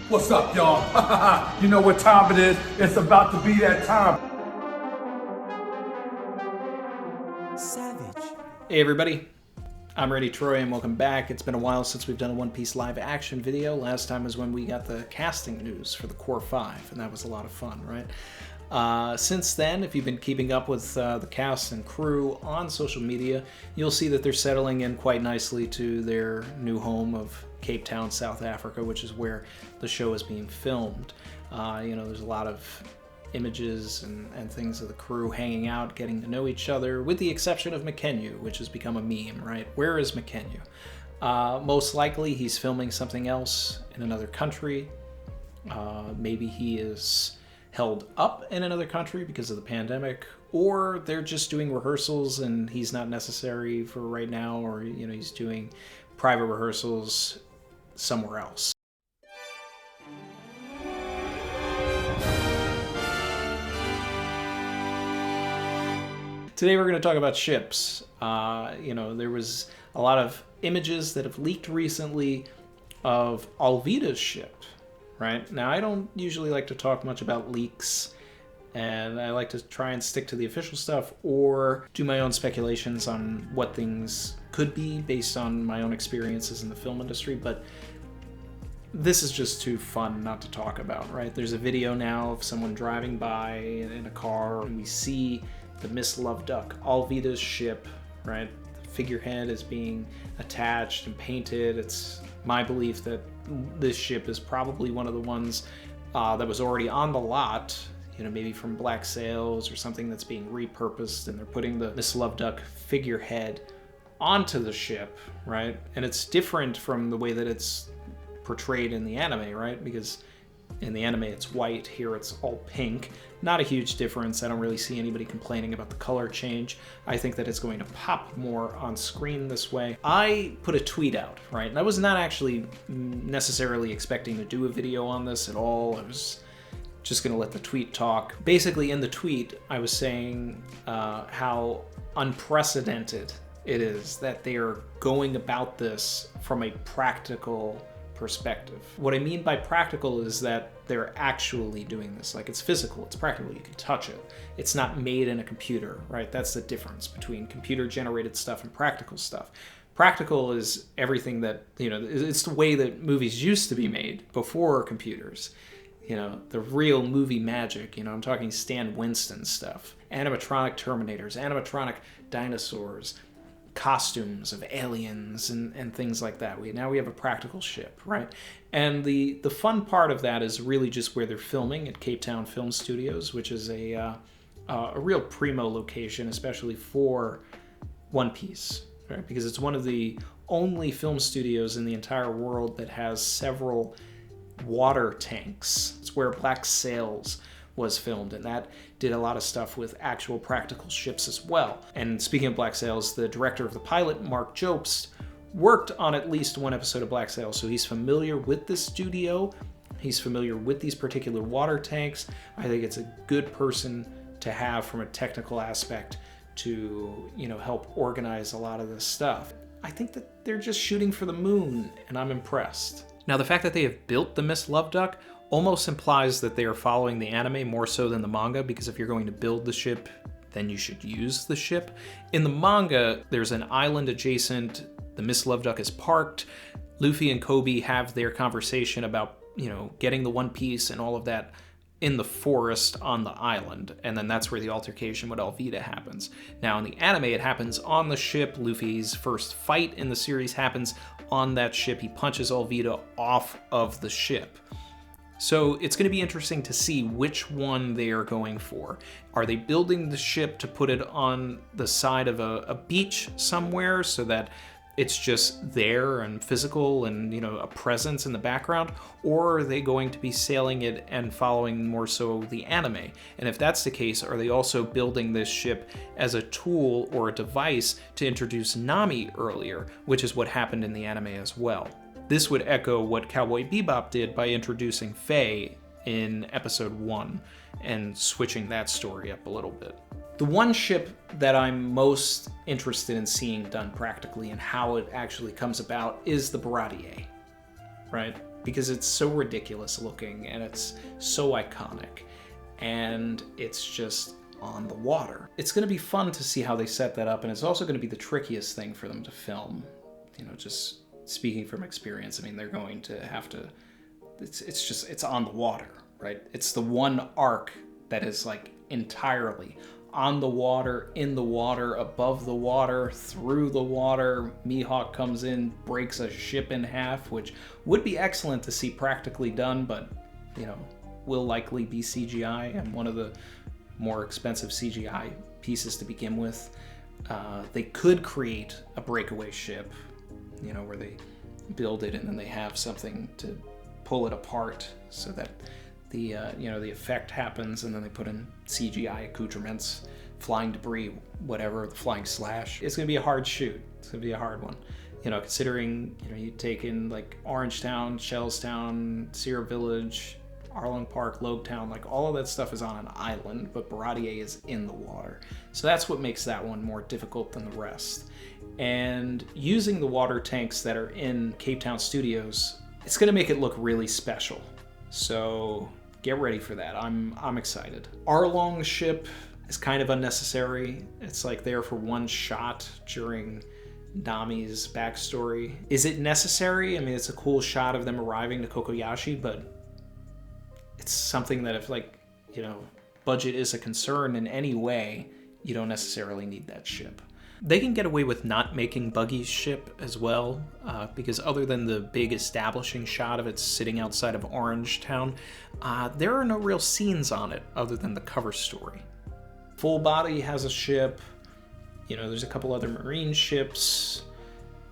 What's up, y'all? You know what time it is. It's about to be that time. Savage. Hey everybody, I'm Ready Troy and welcome back. It's been a while since we've done a One Piece live action video. Last time was when we got the casting news for the Core 5, and that was a lot of fun, right? Since then, if you've been keeping up with the cast and crew on social media, you'll see that they're settling in quite nicely to their new home of Cape Town, South Africa, which is where the show is being filmed. There's a lot of images and things of the crew hanging out, getting to know each other, with the exception of Mackenyu, which has become a meme, right? Where is Mackenyu? Most likely he's filming something else in another country. Maybe he is held up in another country because of the pandemic, or they're just doing rehearsals and he's not necessary for right now, or he's doing private rehearsals somewhere else. Today we're going to talk about ships. There was a lot of images that have leaked recently of Alvida's ship, right? Now, I don't usually like to talk much about leaks, and I like to try and stick to the official stuff or do my own speculations on what things could be based on my own experiences in the film industry, but this is just too fun not to talk about, right? There's a video now of someone driving by in a car, and we see the Miss Love Duck, Alvida's ship, right? The figurehead is being attached and painted. It's my belief that this ship is probably one of the ones that was already on the lot, maybe from Black Sails or something that's being repurposed, and they're putting the Miss Love Duck figurehead onto the ship, right? And it's different from the way that it's portrayed in the anime, right? Because in the anime it's white, here it's all pink. Not a huge difference. I don't really see anybody complaining about the color change. I think that it's going to pop more on screen this way. I put a tweet out, right? And I was not actually necessarily expecting to do a video on this at all. I was just gonna let the tweet talk. Basically in the tweet, I was saying how unprecedented it is that they are going about this from a practical perspective. What I mean by practical is that they're actually doing this. Like, it's physical, it's practical, you can touch it. It's not made in a computer, right? That's the difference between computer-generated stuff and practical stuff. Practical is everything that, it's the way that movies used to be made before computers. The real movie magic, I'm talking Stan Winston stuff. Animatronic Terminators, animatronic dinosaurs, costumes of aliens and things like that. Now we have a practical ship, right? And the fun part of that is really just where they're filming at Cape Town Film Studios, which is a real primo location, especially for One Piece, right? Because it's one of the only film studios in the entire world that has several water tanks. It's where Black Sails was filmed, and that did a lot of stuff with actual practical ships as well. And speaking of Black Sails, the director of the pilot, Mark Jobst, worked on at least one episode of Black Sails, so he's familiar with the studio, he's familiar with these particular water tanks. I think it's a good person to have from a technical aspect to, help organize a lot of this stuff. I think that they're just shooting for the moon, and I'm impressed. Now, the fact that they have built the Miss Love Duck almost implies that they are following the anime more so than the manga, because if you're going to build the ship, then you should use the ship. In the manga, there's an island adjacent, the Miss Love Duck is parked, Luffy and Kobe have their conversation about, getting the One Piece and all of that in the forest on the island, and then that's where the altercation with Alvida happens. Now in the anime, it happens on the ship. Luffy's first fight in the series happens on that ship. He punches Alvida off of the ship. So it's going to be interesting to see which one they are going for. Are they building the ship to put it on the side of a beach somewhere so that it's just there and physical and, a presence in the background? Or are they going to be sailing it and following more so the anime? And if that's the case, are they also building this ship as a tool or a device to introduce Nami earlier, which is what happened in the anime as well? This would echo what Cowboy Bebop did by introducing Faye in episode 1 and switching that story up a little bit. The one ship that I'm most interested in seeing done practically and how it actually comes about is the Barracuda, right? because it's so ridiculous looking and it's so iconic, and it's just on the water. It's going to be fun to see how they set that up, and it's also going to be the trickiest thing for them to film. You know, just speaking from experience, I mean, they're going to have to, it's on the water, right? It's the one arc that is like entirely on the water, in the water, above the water, through the water. Mihawk comes in, breaks a ship in half, which would be excellent to see practically done, but, you know, will likely be CGI and one of the more expensive CGI pieces to begin with. They could create a breakaway ship, you know, where they build it and then they have something to pull it apart so that the you know, the effect happens, and then they put in CGI accoutrements, flying debris, whatever, the flying slash. It's gonna be a hard shoot. It's gonna be a hard one. You know, considering, you know, you take in like Orangetown, Shellstown, Sierra Village, Arlong Park, Logetown, like all of that stuff is on an island, but Barracuda is in the water. So that's what makes that one more difficult than the rest. And using the water tanks that are in Cape Town Studios, it's gonna make it look really special. So get ready for that. I'm excited. Arlong's ship is kind of unnecessary. It's like there for one shot during Nami's backstory. Is it necessary? I mean, it's a cool shot of them arriving to Kokoyashi, but it's something that if, like, you know, budget is a concern in any way, you don't necessarily need that ship. They can get away with not making Buggy's ship as well, because other than the big establishing shot of it sitting outside of Orangetown, there are no real scenes on it other than the cover story. Full Body has a ship, you know, there's a couple other marine ships,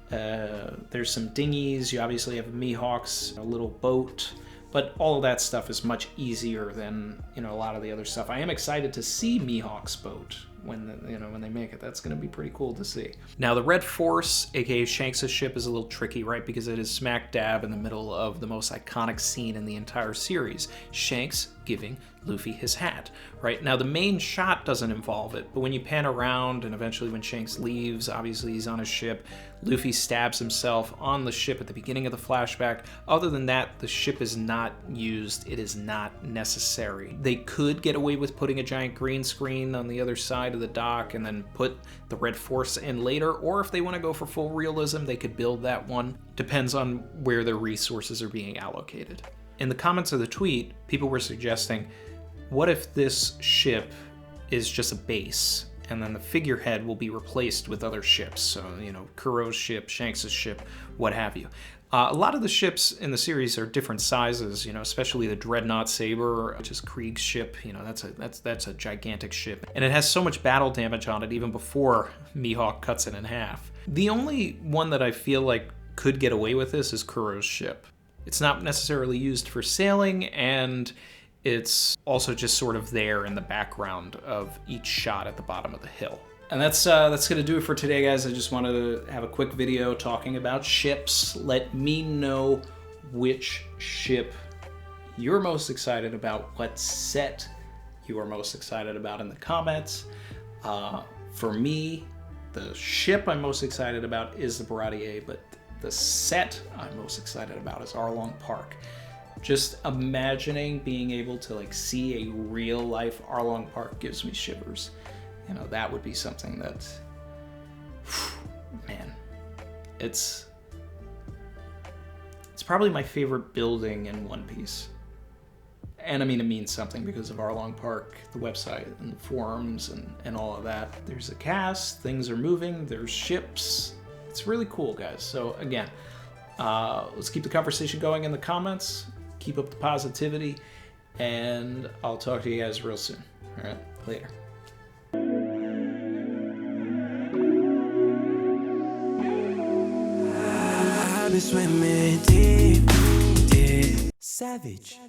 there's some dinghies, you obviously have Mihawk's a little boat, but all of that stuff is much easier than, you know, a lot of the other stuff. I am excited to see Mihawk's boat when they make it. That's going to be pretty cool to see. Now, the Red Force, aka Shanks' ship, is a little tricky, right? Because it is smack dab in the middle of the most iconic scene in the entire series, Shanks giving Luffy his hat, right? Now, the main shot doesn't involve it, but when you pan around and eventually when Shanks leaves, obviously he's on his ship, Luffy stabs himself on the ship at the beginning of the flashback. Other than that, the ship is not used. It is not necessary. They could get away with putting a giant green screen on the other side of the dock and then put the Red Force in later, or if they want to go for full realism, they could build that one. Depends on where their resources are being allocated. In the comments of the tweet, people were suggesting, what if this ship is just a base and then the figurehead will be replaced with other ships? So, you know, Kuro's ship, Shanks' ship, what have you. A lot of the ships in the series are different sizes, you know, especially the Dreadnought Saber, which is Krieg's ship. You know, that's a gigantic ship. And it has so much battle damage on it even before Mihawk cuts it in half. The only one that I feel like could get away with this is Kuro's ship. It's not necessarily used for sailing, and it's also just sort of there in the background of each shot at the bottom of the hill. And that's gonna do it for today, guys. I just wanted to have a quick video talking about ships. Let me know which ship you're most excited about, what set you are most excited about in the comments. For me, the ship I'm most excited about is the Barracuda, but the set I'm most excited about is Arlong Park. Just imagining being able to like see a real life Arlong Park gives me shivers. You know, that would be something that, man, it's probably my favorite building in One Piece. And I mean, it means something because of Arlong Park, the website and the forums and all of that. There's a cast, things are moving, there's ships. It's really cool, guys. So again, let's keep the conversation going in the comments, keep up the positivity, and I'll talk to you guys real soon. All right, later. I've been swimming deep, deep. Savage.